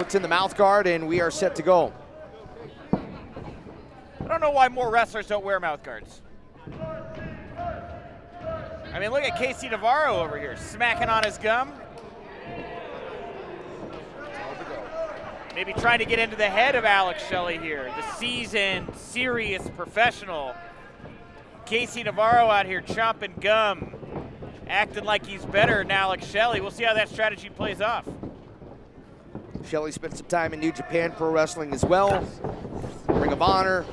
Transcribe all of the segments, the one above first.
puts in the mouth guard, and we are set to go. I don't know why more wrestlers don't wear mouth guards. I mean, look at Casey Navarro over here, smacking on his gum. Maybe trying to get into the head of Alex Shelley here, the seasoned, serious professional. Casey Navarro out here chomping gum, acting like he's better than Alex Shelley. We'll see how that strategy plays off. Shelley spent some time in New Japan Pro Wrestling as well. Ring of Honor,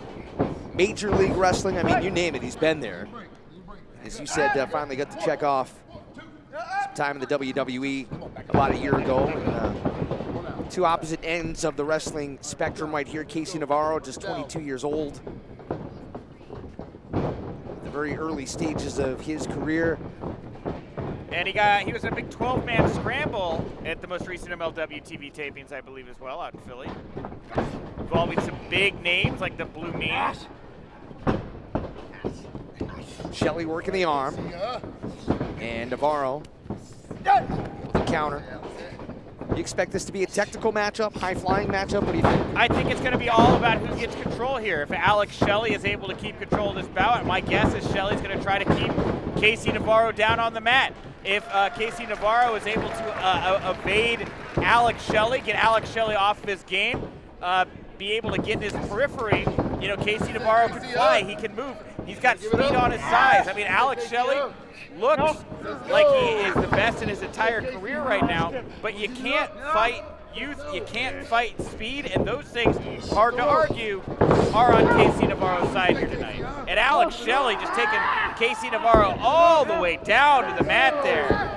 Major League Wrestling. I mean, you name it, he's been there. As you said, finally got to check off some time in the WWE about a year ago. And, two opposite ends of the wrestling spectrum right here. Casey Navarro, just 22 years old. The very early stages of his career. And he was in a big 12-man scramble at the most recent MLW TV tapings, I believe, as well, out in Philly. Involving some big names like the Blue Means. Shelley working the arm. And Navarro with the counter. You expect this to be a technical matchup, high-flying matchup? What do you think? I think it's going to be all about who gets control here. If Alex Shelley is able to keep control of this bout, my guess is Shelley's going to try to keep Casey Navarro down on the mat. If Casey Navarro is able to evade Alex Shelley, get Alex Shelley off of his game, be able to get in his periphery, you know, Casey Navarro can fly, he can move. He's got speed on his size. I mean, Alex Shelley looks like he is the best in his entire career right now, but you can't fight youth, you can't fight speed, and those things, hard to argue, are on Casey Navarro's side here tonight. And Alex Shelley just taking Casey Navarro all the way down to the mat there.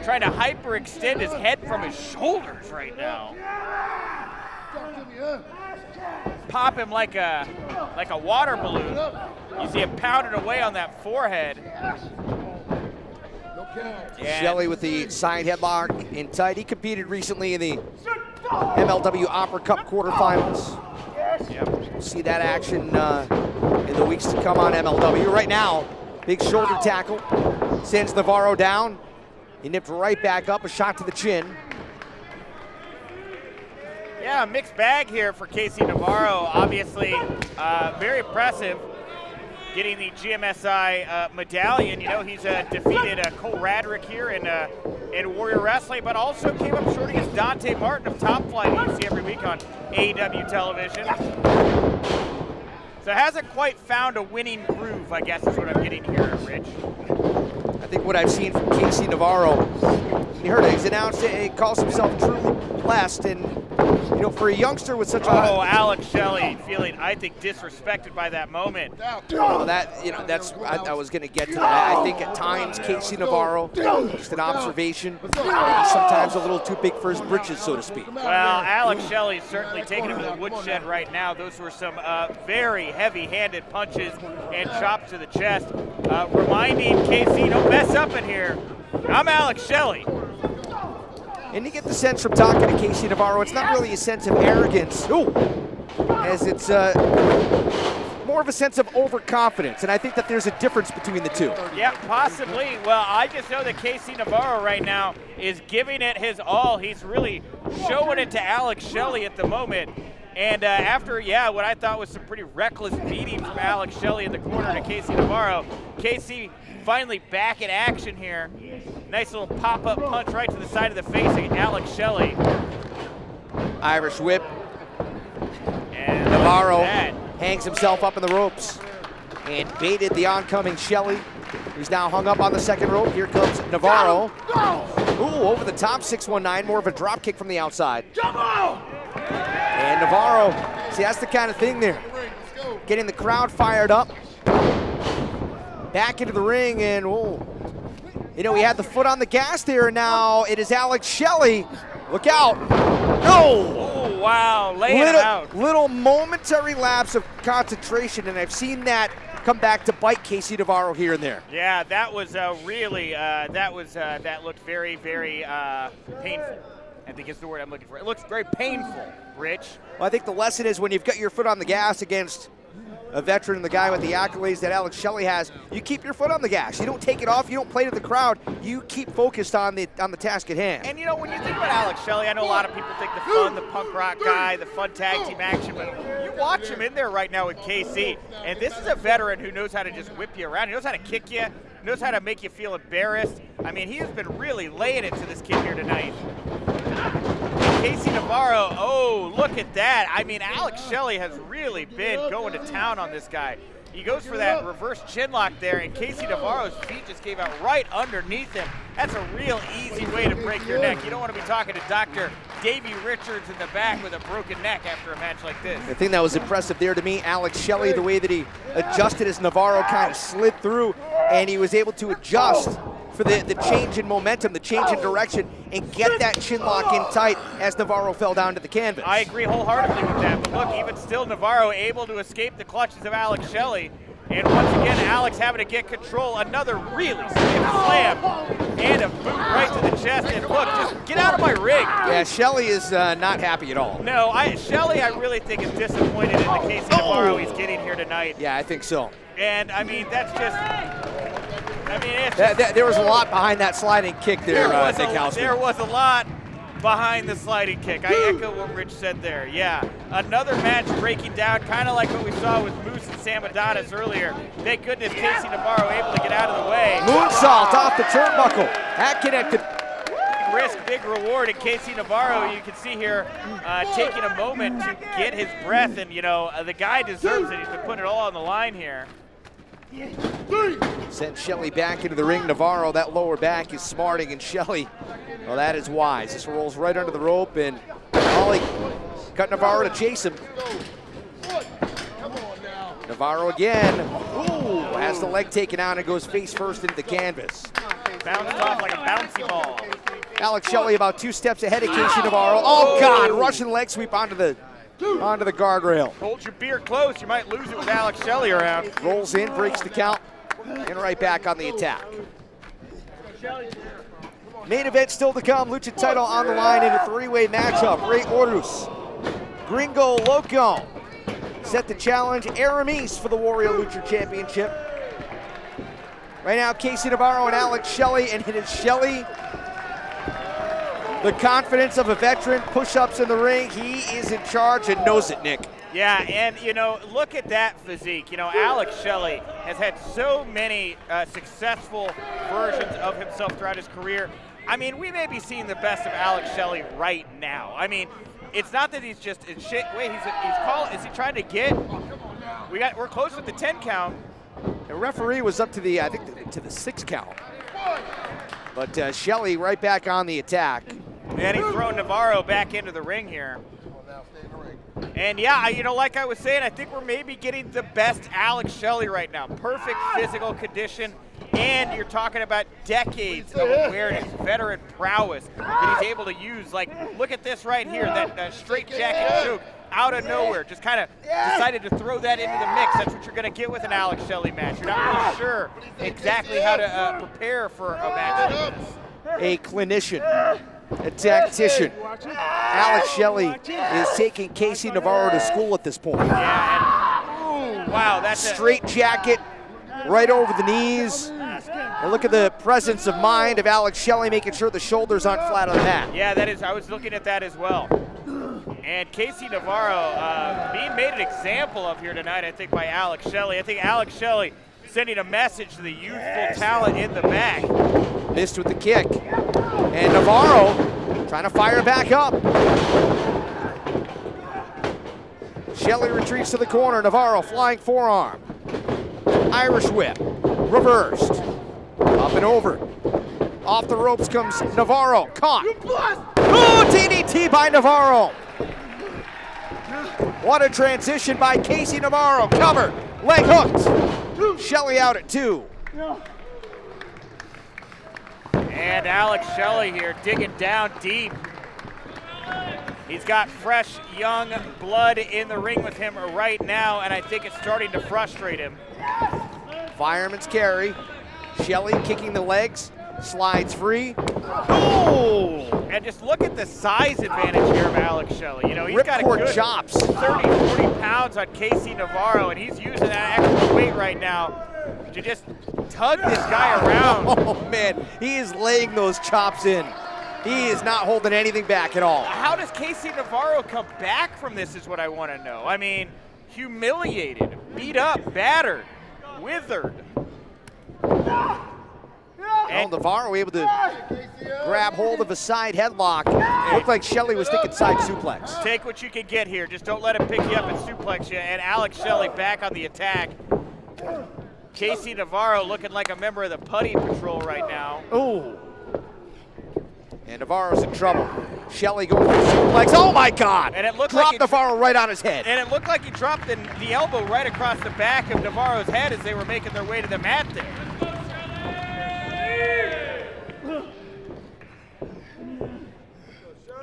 Trying to hyperextend his head from his shoulders right now. Pop him like a water balloon. You see him pounding away on that forehead. Shelley with the side headlock in tight. He competed recently in the MLW Opera Cup quarterfinals. Yep. We'll see that action in the weeks to come on MLW. Right now, big shoulder tackle. Sends Navarro down. He nipped right back up, a shot to the chin. Yeah, mixed bag here for Casey Navarro. Obviously, very impressive. Getting the GMSI medallion. You know, he's defeated Cole Radrick here in Warrior Wrestling, but also came up short against Dante Martin of Top Flight, who you see every week on AEW television. So hasn't quite found a winning groove, I guess is what I'm getting here, Rich. I think what I've seen from Casey Navarro, you heard it, he's announced it, he calls himself truly blessed, and you know, for a youngster with such a... Oh, Alex Shelley feeling, I think, disrespected by that moment. Oh, that, you know, that's, I was going to get to that. I think at times Casey Navarro, just an observation, maybe sometimes a little too big for his britches, so to speak. Well, Alex Shelley is certainly taking him to the woodshed right now. Those were some very heavy-handed punches and chops to the chest, reminding Casey, don't mess up in here. I'm Alex Shelley. And you get the sense from talking to Casey Navarro, it's not really a sense of arrogance, as it's more of a sense of overconfidence, and I think that there's a difference between the two. Yeah, possibly. Well, I just know that Casey Navarro right now is giving it his all. He's really showing it to Alex Shelley at the moment. And after, what I thought was some pretty reckless beating from Alex Shelley in the corner to Casey Navarro, Casey finally back in action here. Nice little pop-up punch right to the side of the face of Alex Shelley. Irish whip. And Navarro hangs himself up in the ropes and baited the oncoming Shelley, who's now hung up on the second rope. Here comes Navarro. Ooh, over the top, 619, more of a drop kick from the outside. And Navarro, see, that's the kind of thing there. Getting the crowd fired up. Back into the ring, and you know, he had the foot on the gas there, and now it is Alex Shelley. Look out. No! Oh, wow, laying it out. Little momentary lapse of concentration, and I've seen that come back to bite Casey Navarro here and there. Yeah, that was really, that looked very, very painful. I think is the word I'm looking for. It looks very painful, Rich. Well, I think the lesson is when you've got your foot on the gas against a veteran, the guy with the accolades that Alex Shelley has, you keep your foot on the gas. You don't take it off. You don't play to the crowd. You keep focused on the task at hand. And, you know, when you think about Alex Shelley, I know a lot of people think the punk rock guy, the fun tag team action, but you watch him in there right now with KC, and this is a veteran who knows how to just whip you around. He knows how to kick you, knows how to make you feel embarrassed. I mean, he has been really laying it to this kid here tonight. Casey Navarro, oh, look at that. I mean, Alex Shelley has really been going to town on this guy. He goes for that reverse chin lock there, and Casey Navarro's feet just gave out right underneath him. That's a real easy way to break your neck. You don't want to be talking to Dr. Davey Richards in the back with a broken neck after a match like this. The thing that was impressive there to me, Alex Shelley, the way that he adjusted as Navarro kind of slid through, and he was able to adjust for the change in momentum, the change in direction, and get that chin lock in tight as Navarro fell down to the canvas. I agree wholeheartedly with that, but look, even still, Navarro able to escape the clutches of Alex Shelley. And once again, Alex having to get control. Another really stiff slam and a boot right to the chest. And look, just get out of my ring. Yeah, Shelley is not happy at all. No, Shelley, I really think is disappointed in the Casey Navarro he's getting here tonight. Yeah, I think so. And I mean, that's just. I mean, it's there was a lot behind that sliding kick there, Nick Hausman. There was a lot behind the sliding kick. I echo what Rich said there. Yeah, another match breaking down, kind of like what we saw with Moose and Sam Adonis earlier. Thank goodness Casey Navarro able to get out of the way. Moonsault off the turnbuckle. That connected. Big risk, big reward. And Casey Navarro, you can see here, taking a moment to get his breath. And, you know, the guy deserves it. He's been putting it all on the line here. Sent Shelley back into the ring. Navarro, that lower back is smarting, and Shelley, well, that is wise. This rolls right under the rope, and Ollie cut Navarro to chase him. Navarro again. Ooh, has the leg taken out and goes face first into the canvas. Bounced off like a bouncy ball. Alex Shelley about 2 steps ahead of Casey Navarro. Oh, God, Russian leg sweep onto the guardrail. Hold your beer close. You might lose it with Alex Shelley around. Rolls in, breaks the count, and right back on the attack. Main event still to come. Lucha title on the line in a 3-way matchup. Rey Horus, Gringo Loco set to challenge Aramis for the Warrior Lucha Championship. Right now, Casey Navarro and Alex Shelley, and it is Shelley, the confidence of a veteran, push-ups in the ring. He is in charge and knows it, Nick. Yeah, and, you know, look at that physique. You know, Alex Shelley has had so many successful versions of himself throughout his career. I mean, we may be seeing the best of Alex Shelley right now. I mean, it's not that he's just in shit. Wait, he's calling. Is he trying to get? We're close with the 10 count. The referee was up to the, I think, to the 6 count. But Shelley right back on the attack. And he's throwing Navarro back into the ring here. And yeah, you know, like I was saying, I think we're maybe getting the best Alex Shelley right now. Perfect physical condition, and you're talking about decades of awareness, veteran prowess that he's able to use. Like, look at this right here, that straight jacket choke out of nowhere. Just kind of decided to throw that into the mix. That's what you're going to get with an Alex Shelley match. You're not really sure exactly how to prepare for a match like this. A clinician, a tactician. Alex Shelley is taking Casey Navarro to school at this point. Yeah, and, ooh, wow, that's straight jacket right over the knees. And look at the presence of mind of Alex Shelley, making sure the shoulders aren't flat on the mat. Yeah, that is. I was looking at that as well. And Casey Navarro being made an example of here tonight, I think, by Alex Shelley. I think Alex Shelley sending a message to the youthful talent in the back. Missed with the kick. And Navarro trying to fire back up. Shelley retreats to the corner. Navarro flying forearm. Irish whip. Reversed. Up and over. Off the ropes comes Navarro. Caught. Ooh, DDT by Navarro. What a transition by Casey Navarro. Cover. Leg hooked. Shelley out at 2. And Alex Shelley here digging down deep. He's got fresh, young blood in the ring with him right now, and I think it's starting to frustrate him. Fireman's carry. Shelley kicking the legs. Slides free. Oh! And just look at the size advantage here of Alex Shelley. You know, he's got a Ripcord good chops. 30, 40 pounds on Casey Navarro, and he's using that extra weight right now to just tug this guy around. Oh, man, he is laying those chops in. He is not holding anything back at all. How does Casey Navarro come back from this is what I want to know. I mean, humiliated, beat up, battered, withered. And Navarro able to grab hold of a side headlock. Looked like Shelley was thinking side suplex. Take what you can get here. Just don't let him pick you up and suplex you. And Alex Shelley back on the attack. Casey Navarro looking like a member of the Putty Patrol right now. Oh. And Navarro's in trouble. Shelley going for the suplex. Oh my God! And it looked dropped like Navarro right on his head. And it looked like he dropped the elbow right across the back of Navarro's head as they were making their way to the mat there.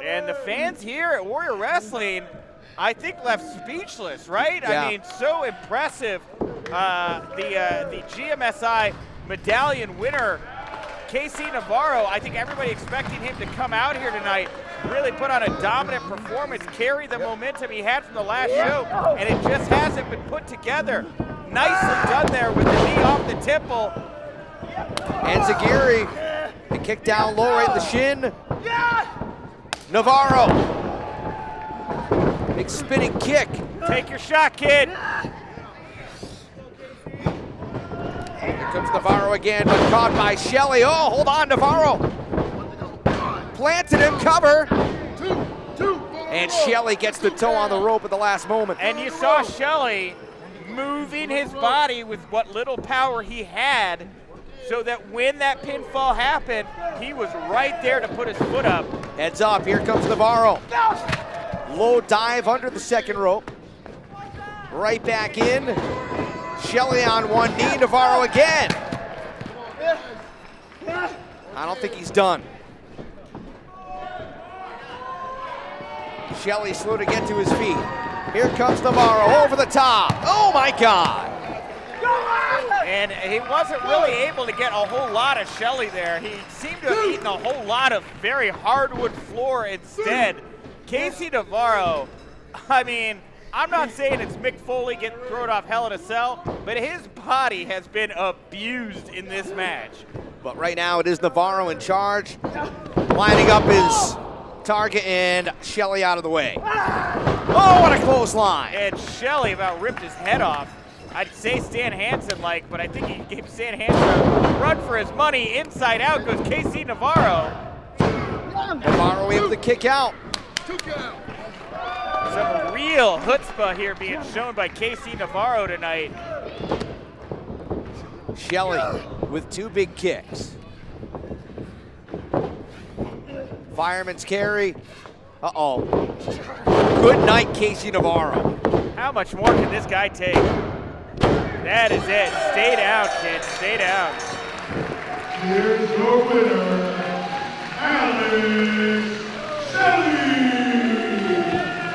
And the fans here at Warrior Wrestling, I think, left speechless, right? Yeah. I mean, so impressive. The GMSI medallion winner, Casey Navarro, I think everybody expecting him to come out here tonight, really put on a dominant performance, carry the momentum he had from the last show, and it just hasn't been put together. Nicely done there with the knee off the temple. And Zagiri, the kick down low right in the shin. Navarro, big spinning kick. Take your shot, kid. Here comes Navarro again, but caught by Shelley. Oh, hold on, Navarro. Planted him, cover. And Shelley gets the toe on the rope at the last moment. And you saw Shelley moving his body with what little power he had so that when that pinfall happened, he was right there to put his foot up. Heads up, here comes Navarro. Low dive under the second rope. Right back in. Shelley on one knee, Navarro again. I don't think he's done. Shelley slow to get to his feet. Here comes Navarro over the top. Oh my God. And he wasn't really able to get a whole lot of Shelley there. He seemed to have eaten a whole lot of very hardwood floor instead. Casey Navarro, I mean, I'm not saying it's Mick Foley getting thrown off Hell in a Cell, but his body has been abused in this match. But right now it is Navarro in charge, lining up his target, and Shelley out of the way. Oh, what a clothesline. And Shelley about ripped his head off. I'd say Stan Hansen-like, but I think he gave Stan Hansen a run for his money. Inside out goes Casey Navarro. Navarro able to kick out. Some real chutzpah here being shown by Casey Navarro tonight. Shelley with two big kicks. Fireman's carry. Uh-oh. Good night, Casey Navarro. How much more can this guy take? That is it. Stay down, kid. Stay down. Here's your winner, Alex Shelley.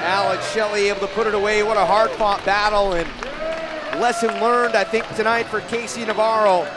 Alex Shelley able to put it away. What a hard-fought battle, and lesson learned, I think, tonight for Casey Navarro.